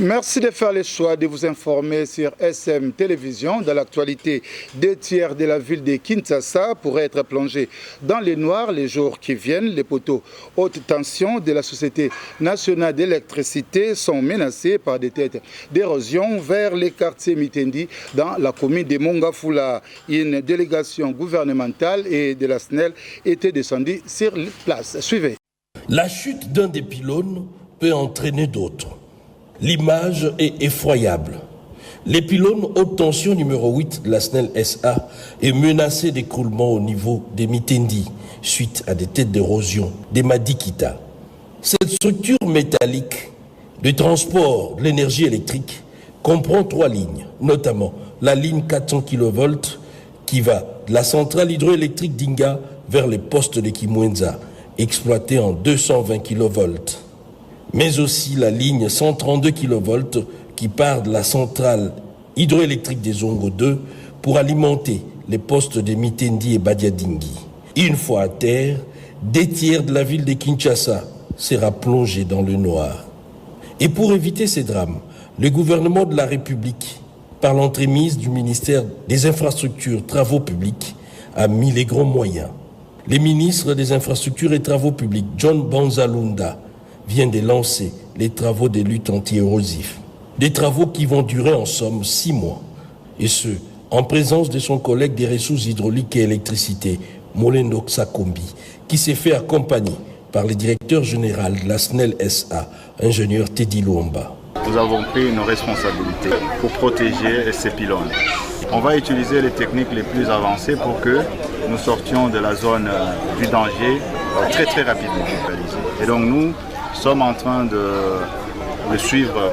Merci de faire le choix de vous informer sur SM Télévision. Dans l'actualité, 2 tiers de la ville de Kinshasa pourraient être plongés dans le noir les jours qui viennent. Les poteaux haute tension de la Société nationale d'électricité sont menacés par des têtes d'érosion vers les quartiers Mitendi dans la commune de Mongafula. Une délégation gouvernementale et de la SNEL était descendue sur place. Suivez. La chute d'un des pylônes peut entraîner d'autres. L'image est effroyable. Les pylônes haute tension numéro 8 de la SNEL SA est menacé d'écroulement au niveau des Mitendi suite à des têtes d'érosion des Madikita. Cette structure métallique de transport de l'énergie électrique comprend 3 lignes, notamment la ligne 400 kV qui va de la centrale hydroélectrique d'Inga vers les postes de Kimwenza, exploité en 220 kV. Mais aussi la ligne 132 kV qui part de la centrale hydroélectrique des Zongo 2 pour alimenter les postes de Mitendi et Badiadingi. Une fois à terre, 2 tiers de la ville de Kinshasa sera plongé dans le noir. Et pour éviter ces drames, le gouvernement de la République, par l'entremise du ministère des Infrastructures, Travaux Publics, a mis les grands moyens. Le ministre des Infrastructures et Travaux Publics, John Banzalunda, vient de lancer les travaux de lutte anti-érosif. Des travaux qui vont durer en somme 6 mois. Et ce, en présence de son collègue des ressources hydrauliques et électricité, Molendo Sakombi, qui s'est fait accompagner par le directeur général de la SNEL SA, ingénieur Teddy Luamba. Nous avons pris nos responsabilités pour protéger ces pylônes. On va utiliser les techniques les plus avancées pour que nous sortions de la zone du danger très rapidement. Et donc nous sommes en train de suivre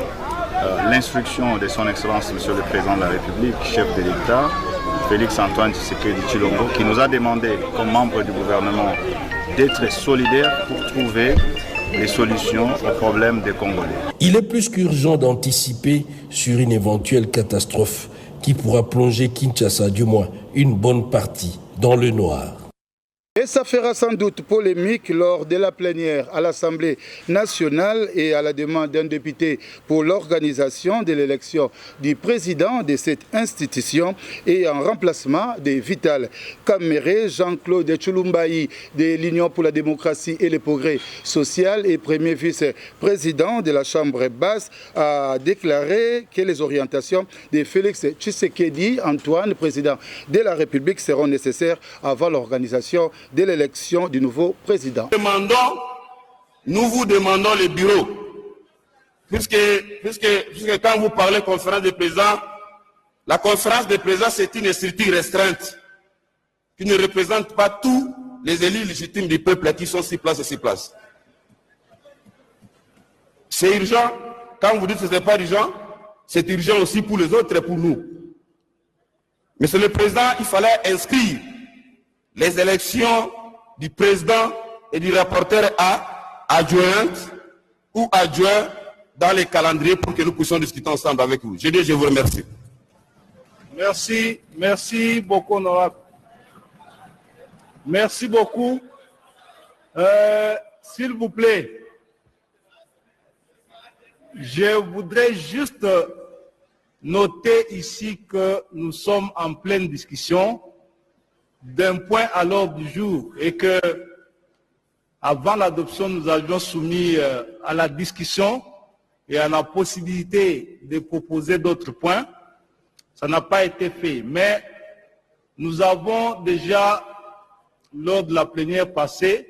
l'instruction de son Excellence Monsieur le Président de la République, chef de l'État, Félix-Antoine Tshisekedi Tshilombo, qui nous a demandé, comme membre du gouvernement, d'être solidaires pour trouver des solutions aux problèmes des Congolais. Il est plus qu'urgent d'anticiper sur une éventuelle catastrophe qui pourra plonger Kinshasa, du moins une bonne partie, dans le noir. Et ça fera sans doute polémique lors de la plénière à l'Assemblée nationale et à la demande d'un député pour l'organisation de l'élection du président de cette institution et en remplacement de Vital Kamerhe. Jean-Claude Tshilumbayi de l'Union pour la démocratie et le progrès social et premier vice-président de la Chambre basse a déclaré que les orientations de Félix Tshisekedi Antoine, président de la République, seront nécessaires avant l'organisation de l'élection du nouveau président. Nous vous demandons le bureau, puisque quand vous parlez conférence des présidents, la conférence des présidents c'est une structure restreinte qui ne représente pas tous les élus légitimes du peuple qui sont 6 places et 6 places. C'est urgent, quand vous dites que ce n'est pas urgent, c'est urgent aussi pour les autres et pour nous. Monsieur le Président, il fallait inscrire les élections du président et du rapporteur adjointe ou adjoint dans les calendriers pour que nous puissions discuter ensemble avec vous. Je vous remercie. Merci beaucoup, honorable. Merci beaucoup. S'il vous plaît, je voudrais juste noter ici que nous sommes en pleine discussion d'un point à l'ordre du jour et que avant l'adoption, nous avions soumis à la discussion et à la possibilité de proposer d'autres points. Ça n'a pas été fait, mais nous avons déjà, lors de la plénière passée,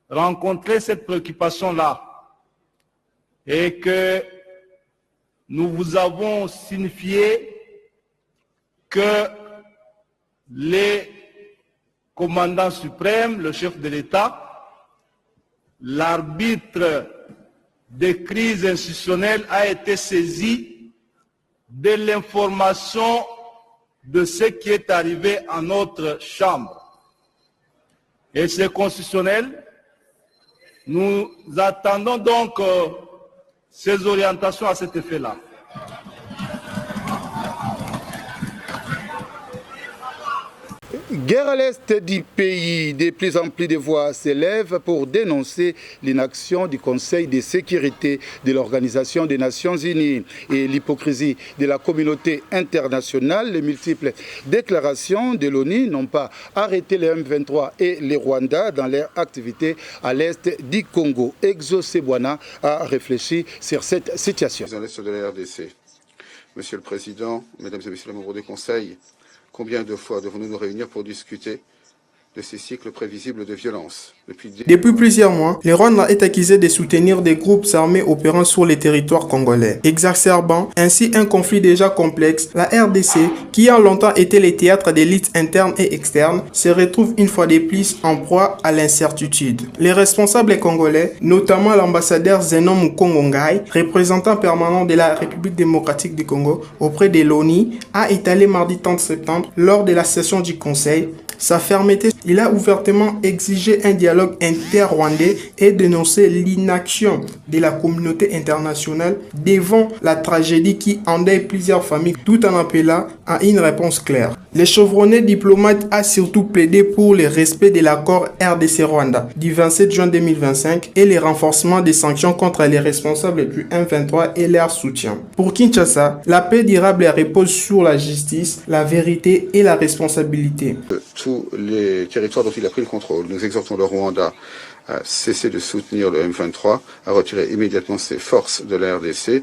rencontré cette préoccupation-là et que nous vous avons signifié que les commandants suprêmes, le chef de l'État, l'arbitre des crises institutionnelles a été saisi de l'information de ce qui est arrivé à notre chambre. Et c'est constitutionnel. Nous attendons donc ces orientations à cet effet-là. Guerre à l'est du pays, de plus en plus de voix s'élèvent pour dénoncer l'inaction du Conseil de sécurité de l'Organisation des Nations Unies et l'hypocrisie de la communauté internationale. Les multiples déclarations de l'ONU n'ont pas arrêté les M23 et les Rwandais dans leur activité à l'est du Congo. Exo Sebouana a réfléchi sur cette situation. À l'est de la RDC. Monsieur le Président, Mesdames et Messieurs les membres du Conseil, combien de fois devons-nous nous réunir pour discuter de ces cycles prévisibles de violence? Depuis plusieurs mois, le Rwanda est accusé de soutenir des groupes armés opérant sur les territoires congolais, exacerbant ainsi un conflit déjà complexe. La RDC, qui a longtemps été le théâtre des luttes internes et externes, se retrouve une fois de plus en proie à l'incertitude. Les responsables congolais, notamment l'ambassadeur Zenon Mukongo-Ngai, représentant permanent de la République démocratique du Congo auprès de l'ONU, a étalé mardi 30 septembre, lors de la session du Conseil, sa fermeté. Il a ouvertement exigé un dialogue inter-rwandais et dénoncé l'inaction de la communauté internationale devant la tragédie qui endeuille plusieurs familles, tout en appelant à une réponse claire. Le chevronné diplomate a surtout plaidé pour le respect de l'accord RDC-Rwanda du 27 juin 2025 et le renforcement des sanctions contre les responsables du M23 et leur soutien. Pour Kinshasa, la paix durable repose sur la justice, la vérité et la responsabilité. Tous les territoires dont il a pris le contrôle, nous exhortons le Rwanda à cesser de soutenir le M23, à retirer immédiatement ses forces de la RDC.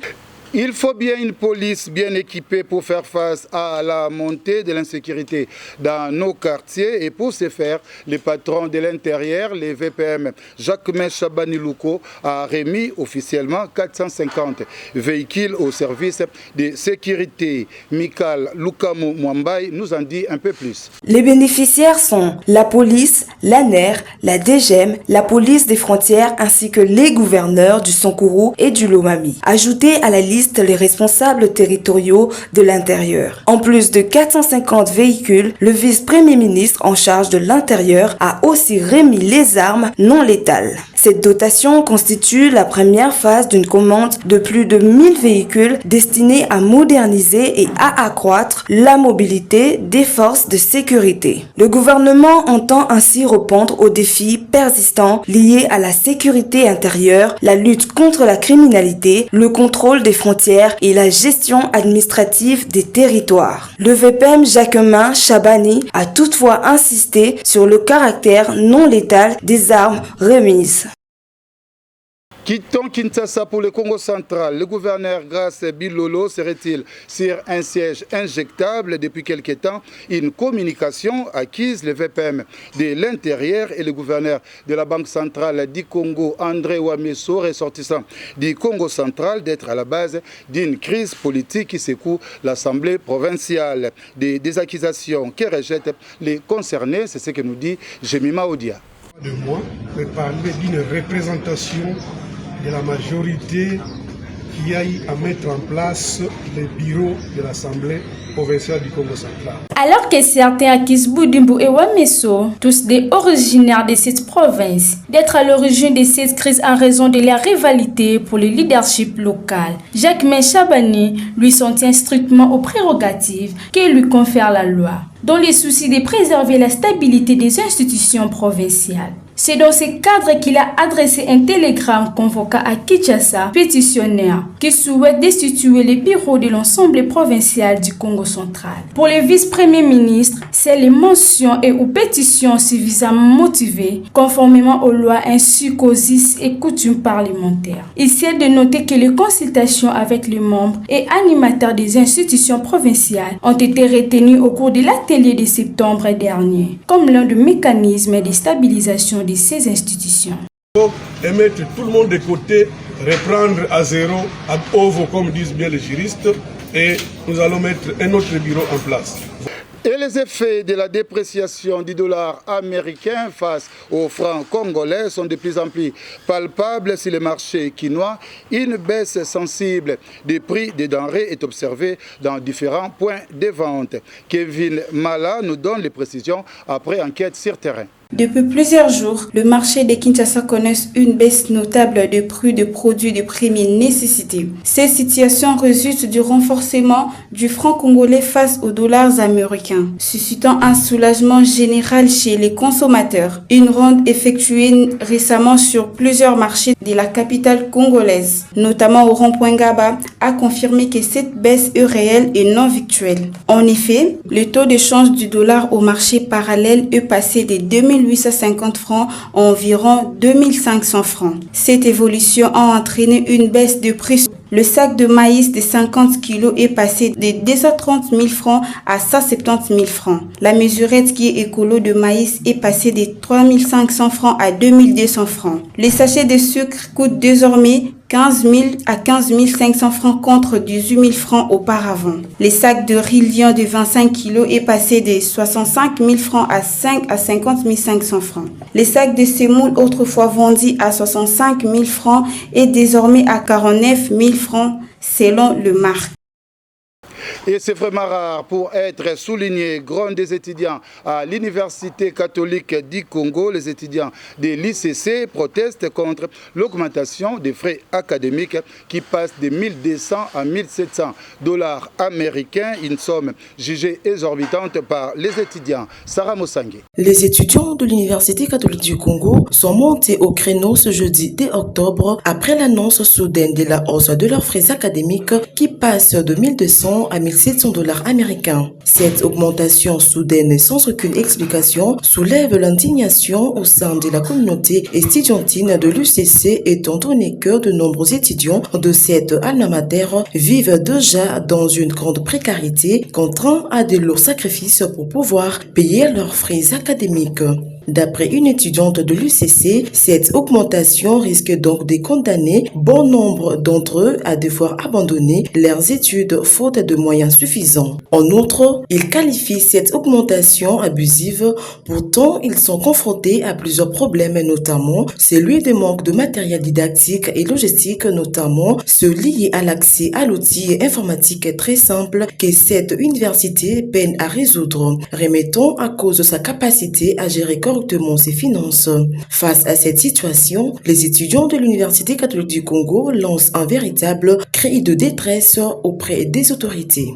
Il faut bien une police bien équipée pour faire face à la montée de l'insécurité dans nos quartiers. Et pour ce faire, le patron de l'intérieur, les VPM, Jacquemain Chabani-Louko, a remis officiellement 450 véhicules au service de sécurité. Mikal Lukamu Mwambai nous en dit un peu plus. Les bénéficiaires sont la police, l'ANER, la DGM, la police des frontières ainsi que les gouverneurs du Sankuru et du Lomami. Ajoutés à la liste les responsables territoriaux de l'intérieur. En plus de 450 véhicules, le vice-premier ministre en charge de l'intérieur a aussi remis les armes non létales. Cette dotation constitue la première phase d'une commande de plus de 1000 véhicules destinés à moderniser et à accroître la mobilité des forces de sécurité. Le gouvernement entend ainsi répondre aux défis persistants liés à la sécurité intérieure, la lutte contre la criminalité, le contrôle des frontières et la gestion administrative des territoires. Le VPM Jacquemain Chabani a toutefois insisté sur le caractère non létal des armes remises. Quittons Kinshasa pour le Congo central. Le gouverneur Grace Bilolo serait-il sur un siège injectable depuis quelque temps? Une communication acquise le VPM de l'intérieur et le gouverneur de la Banque centrale du Congo, André Wameso, ressortissant du Congo central, d'être à la base d'une crise politique qui secoue l'Assemblée provinciale. Des accusations que rejettent les concernés, c'est ce que nous dit Jemima Odia. De moi, mais parler d'une représentation de la majorité qui a eu à mettre en place les bureaux de l'Assemblée provinciale du Congo central. Alors que certains accusent Boudimbo et Wameso, tous des originaires de cette province, d'être à l'origine de cette crise en raison de la rivalité pour le leadership local, Jacquemain Chabani lui s'en tient strictement aux prérogatives que lui confère la loi, dans le souci de préserver la stabilité des institutions provinciales. C'est dans ce cadre qu'il a adressé un télégramme convoquant à Kinshasa pétitionnaires qui souhaitent destituer les bureaux de l'ensemble provincial du Congo central. Pour le vice-premier ministre, c'est les mentions et ou pétitions suffisamment motivées conformément aux lois ainsi qu'aux us et coutumes parlementaires. Il s'est de noter que les consultations avec les membres et animateurs des institutions provinciales ont été retenues au cours de l'atelier de septembre dernier, comme l'un des mécanismes de stabilisation de ces institutions. Et mettre tout le monde de côté, reprendre à zéro, à ovo comme disent bien les juristes, et nous allons mettre un autre bureau en place. Et les effets de la dépréciation du dollar américain face au franc congolais sont de plus en plus palpables sur les marchés quinois. Une baisse sensible des prix des denrées est observée dans différents points de vente. Kevin Mala nous donne les précisions après enquête sur terrain. Depuis plusieurs jours, le marché de Kinshasa connaît une baisse notable de prix de produits de première nécessité. Cette situation résulte du renforcement du franc congolais face aux dollars américains, suscitant un soulagement général chez les consommateurs. Une ronde effectuée récemment sur plusieurs marchés de la capitale congolaise, notamment au rond-point Gaba, a confirmé que cette baisse est réelle et non virtuelle. En effet, le taux de change du dollar au marché parallèle est passé de 2850 francs à environ 2500 francs. Cette évolution a entraîné une baisse de prix. Le sac de maïs de 50 kg est passé de 230 000 francs à 170 000 francs. La mesurette qui est écolo de maïs est passée de 3500 francs à 2200 francs. Les sachets de sucre coûtent désormais 15 000 à 15 500 francs contre 18 000 francs auparavant. Les sacs de riz lion de 25 kg est passé de 65 000 francs à 50 500 francs. Les sacs de semoule autrefois vendus à 65 000 francs est désormais à 49 000 francs selon le marque. Et c'est vraiment rare pour être souligné. Grand des étudiants à l'Université catholique du Congo, les étudiants de l'ICC protestent contre l'augmentation des frais académiques qui passent de 1200 à 1700 dollars américains, une somme jugée exorbitante par les étudiants. Sarah Mossangé. Les étudiants de l'Université catholique du Congo sont montés au créneau ce jeudi 10 octobre après l'annonce soudaine de la hausse de leurs frais académiques qui passent de 1200 à 1700 dollars américains. Cette augmentation soudaine sans aucune explication soulève l'indignation au sein de la communauté estudiantine de l'UCC, étant donné que de nombreux étudiants de cette alma mater vivent déjà dans une grande précarité, contraints à de lourds sacrifices pour pouvoir payer leurs frais académiques. D'après une étudiante de l'UCC, cette augmentation risque donc de condamner bon nombre d'entre eux à devoir abandonner leurs études faute de moyens suffisants. En outre, ils qualifient cette augmentation abusive, pourtant ils sont confrontés à plusieurs problèmes, notamment celui de manque de matériel didactique et logistique, notamment ceux liés à l'accès à l'outil informatique très simple que cette université peine à résoudre, remettant à cause de sa capacité à gérer correctement ses finances. Face à cette situation, les étudiants de l'Université catholique du Congo lancent un véritable cri de détresse auprès des autorités.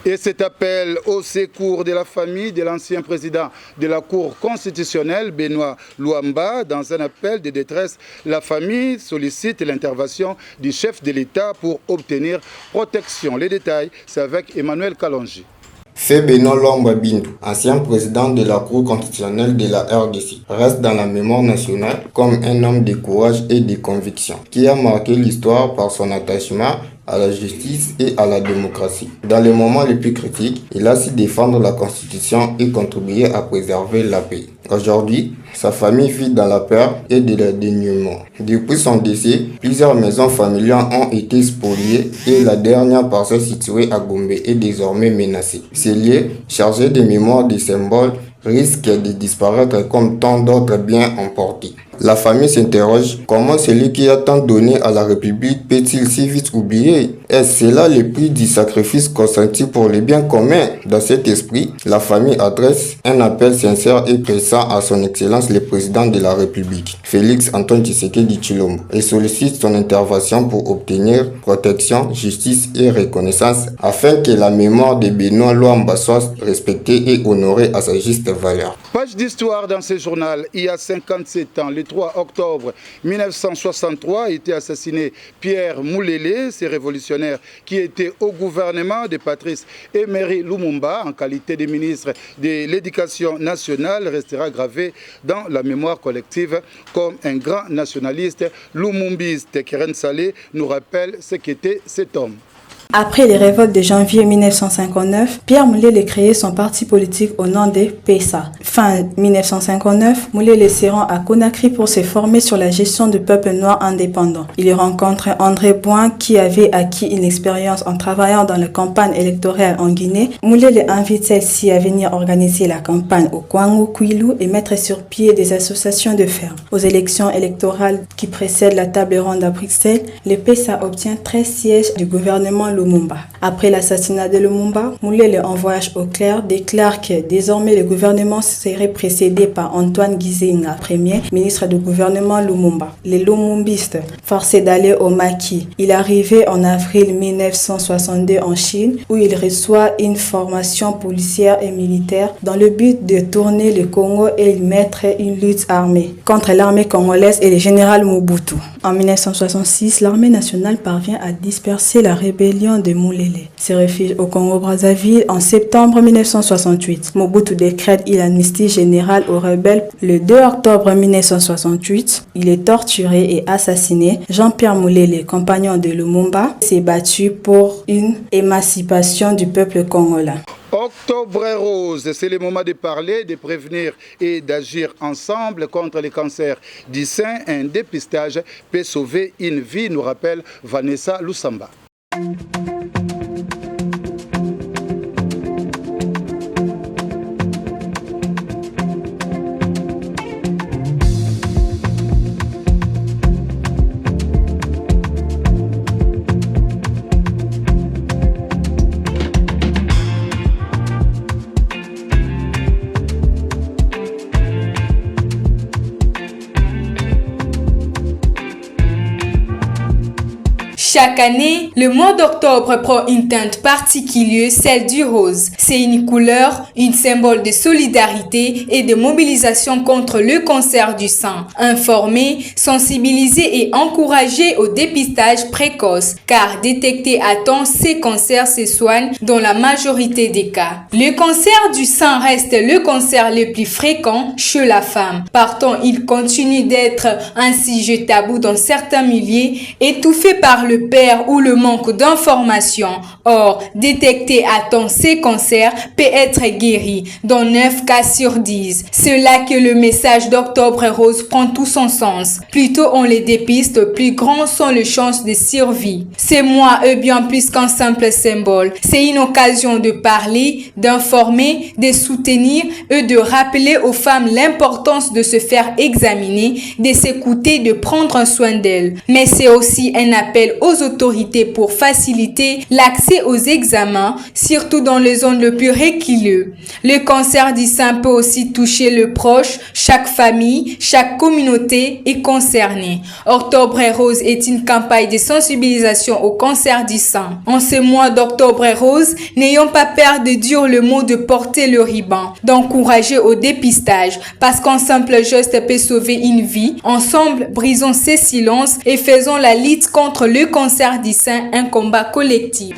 Et cet appel au secours de la famille de l'ancien président de la Cour constitutionnelle, Benoît Luamba, dans un appel de détresse, la famille sollicite l'intervention du chef de l'État pour obtenir protection. Les détails, c'est avec Emmanuel Kalonji. Fait Benoît Luamba Bintou, ancien président de la Cour constitutionnelle de la RDC, reste dans la mémoire nationale comme un homme de courage et de conviction, qui a marqué l'histoire par son attachement à la justice et à la démocratie. Dans les moments les plus critiques, il a su défendre la Constitution et contribuer à préserver la paix. Aujourd'hui, sa famille vit dans la peur et de le dénuement. Depuis son décès, plusieurs maisons familiales ont été spoliées et la dernière parcelle située à Gombe est désormais menacée. Ces lieux, chargés de mémoire des symboles, risquent de disparaître comme tant d'autres biens emportés. La famille s'interroge, comment celui qui a tant donné à la République peut-il si vite oublier? Est-ce là le prix du sacrifice consenti pour les biens communs? Dans cet esprit, la famille adresse un appel sincère et pressant à son Excellence le Président de la République, Félix Antoine Tshisekedi Tshilombo, et sollicite son intervention pour obtenir protection, justice et reconnaissance afin que la mémoire de Benoît Luamba soit respectée et honorée à sa juste valeur. Page d'histoire dans ce journal. Il y a 57 ans, le 3 octobre 1963, a été assassiné Pierre Moulélé, ce révolutionnaire qui était au gouvernement de Patrice Emery Lumumba en qualité de ministre de l'Éducation nationale, restera gravé dans la mémoire collective comme un grand nationaliste lumumbiste. Keren Salé nous rappelle ce qu'était cet homme. Après les révoltes de janvier 1959, Pierre Moulélé créé son parti politique au nom de PESA. Fin 1959, Moulélé se rend à Conakry pour se former sur la gestion du peuple noir indépendant. Il y rencontre André Bouin qui avait acquis une expérience en travaillant dans la campagne électorale en Guinée. Moulélé invite celle-ci à venir organiser la campagne au Kwango, Kwilu et mettre sur pied des associations de ferme. Aux élections électorales qui précèdent la table ronde à Bruxelles, le PESA obtient 13 sièges du gouvernement Lumumba. Après l'assassinat de Lumumba, Moulélé en voyage au clair déclare que désormais le gouvernement serait précédé par Antoine Gizenga, premier ministre du gouvernement Lumumba. Les Lumumbistes, forcés d'aller au maquis, il arrivait en avril 1962 en Chine où il reçoit une formation policière et militaire dans le but de tourner le Congo et y mettre une lutte armée contre l'armée congolaise et le général Mobutu. En 1966, l'armée nationale parvient à disperser la rébellion de Moulele. Se réfugie au Congo-Brazzaville en septembre 1968. Mobutu décrète une amnistie générale aux rebelles. Le 2 octobre 1968, il est torturé et assassiné. Jean-Pierre Moulele, compagnon de Lumumba, s'est battu pour une émancipation du peuple congolais. Octobre rose, c'est le moment de parler, de prévenir et d'agir ensemble contre les cancers du sein. Un dépistage peut sauver une vie, nous rappelle Vanessa Lusamba. Chaque année, le mois d'octobre prend une teinte particulière, celle du rose. C'est une couleur, un symbole de solidarité et de mobilisation contre le cancer du sein. Informer, sensibiliser et encourager au dépistage précoce, car détecter à temps ces cancers se soignent dans la majorité des cas. Le cancer du sein reste le cancer le plus fréquent chez la femme. Partant, il continue d'être un sujet tabou dans certains milieux, étouffé par le père ou le manque d'information. Or, détecter à temps ces cancers peut être guéri dans 9 cas sur 10. C'est là que le message d'Octobre Rose prend tout son sens. Plus tôt on les dépiste, plus grands sont les chances de survie. Ce mois est bien plus qu'un simple symbole. C'est une occasion de parler, d'informer, de soutenir et de rappeler aux femmes l'importance de se faire examiner, de s'écouter, de prendre soin d'elles. Mais c'est aussi un appel aux autorités pour faciliter l'accès aux examens, surtout dans les zones les plus reculées. Le cancer du sein peut aussi toucher le proche, chaque famille, chaque communauté est concernée. Octobre Rose est une campagne de sensibilisation au cancer du sein. En ce mois d'Octobre Rose, n'ayons pas peur de dire le mot, de porter le ruban, d'encourager au dépistage, parce qu'un simple geste peut sauver une vie. Ensemble, brisons ces silences et faisons la lutte contre le cancer du sein un combat collectif.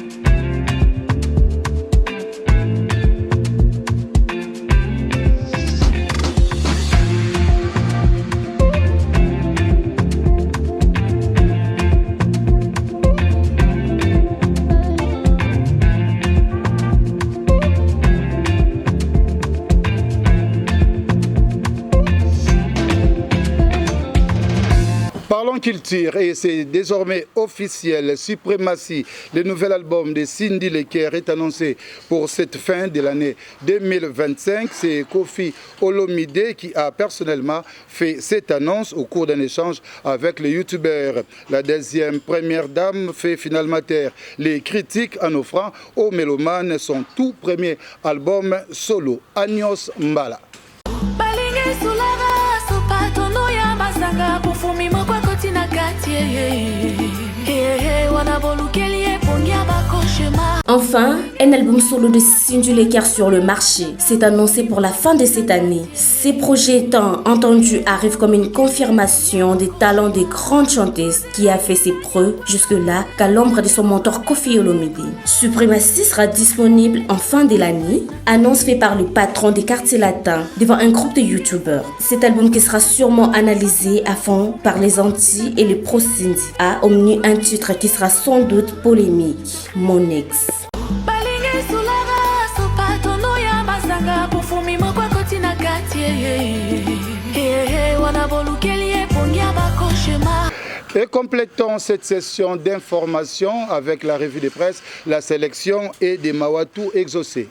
Parlons culture et c'est désormais officiel. Suprématie, le nouvel album de Cindy Leker est annoncé pour cette fin de l'année 2025. C'est Kofi Olomide qui a personnellement fait cette annonce au cours d'un échange avec les youtubeurs. La deuxième première dame fait finalement taire les critiques en offrant aux mélomanes son tout premier album solo, Agnos Mbala. Enfin, un album solo de Cindy Leker sur le marché s'est annoncé pour la fin de cette année. Ces projets étant entendus arrivent comme une confirmation des talents des grandes chanteuses qui a fait ses preuves jusque-là qu'à l'ombre de son mentor Kofi Olomide. Suprématie sera disponible en fin de l'année, annonce faite par le patron des quartiers latins devant un groupe de youtubeurs. Cet album qui sera sûrement analysé à fond par les Antilles et les pro-Cindy a omni un titre qui sera sans doute polémique, Mon ex. Et complétons cette session d'information avec la revue de presse, la sélection et des Mawatou exaucés.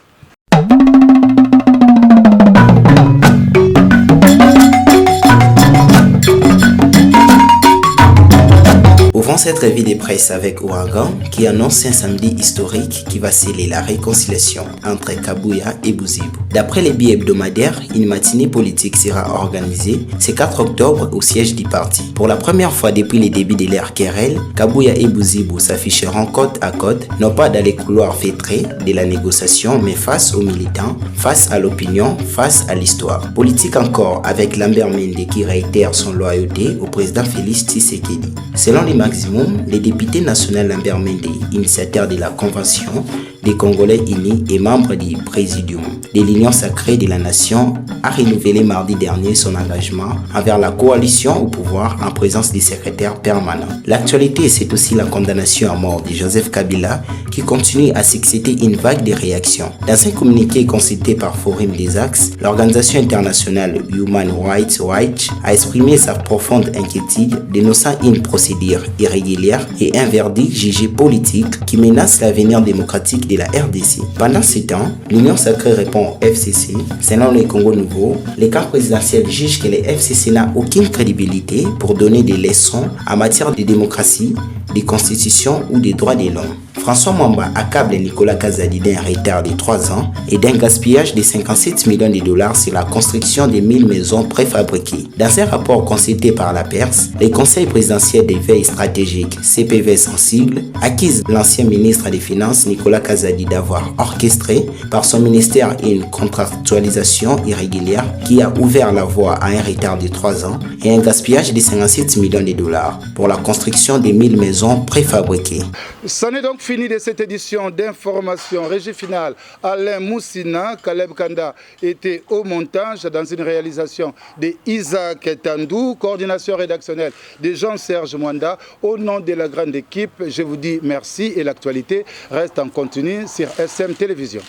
Ouvrons cette revue de presse avec Ouragan qui annonce un samedi historique qui va sceller la réconciliation entre Kabuya et Bouzibou. D'après les billets hebdomadaires, une matinée politique sera organisée ce 4 octobre au siège du parti. Pour la première fois depuis les débuts de l'ère Kerel, Kabuya et Bouzibou s'afficheront côte à côte, non pas dans les couloirs feutrés de la négociation, mais face aux militants, face à l'opinion, face à l'histoire. Politique encore avec Lambert Mende qui réitère son loyauté au président Félix Tshisekedi. Selon les maximums, le député national Lambert Mende, initiateur de la convention des Congolais unis et membre du présidium de l'Union sacrée de la nation, a renouvelé mardi dernier son engagement envers la coalition au pouvoir en présence du secrétaire permanent. L'actualité, c'est aussi la condamnation à mort de Joseph Kabila qui continue à susciter une vague de réactions. Dans un communiqué consulté par Forum des Axes, l'organisation internationale Human Rights Watch a exprimé sa profonde inquiétude dénonçant une procédure irrégulière et un verdict jugé politique qui menace l'avenir démocratique de la RDC. Pendant ce temps, l'Union sacrée répond au FCC. Selon le Congo Nouveau, le camp présidentiel juge que le FCC n'a aucune crédibilité pour donner des leçons en matière de démocratie, de constitution ou des droits de l'homme. François Mwamba accable Nicolas Kazadi d'un retard de 3 ans et d'un gaspillage de 57 millions de dollars sur la construction de 1000 maisons préfabriquées. Dans un rapport consulté par la Perse, le Conseil présidentiel des veilles stratégiques, CPV sensible, accuse l'ancien ministre des Finances Nicolas Kazadi d'avoir orchestré par son ministère une contractualisation irrégulière qui a ouvert la voie à un retard de 3 ans et un gaspillage de 57 millions de dollars pour la construction de 1000 maisons préfabriquées. Ça n'est donc fini de cette édition d'information. Régie finale, Alain Moussina, Caleb Kanda était au montage dans une réalisation de Isaac Tandou, coordination rédactionnelle de Jean-Serge Mwanda. Au nom de la grande équipe, je vous dis merci et l'actualité reste en continu sur SM Télévision.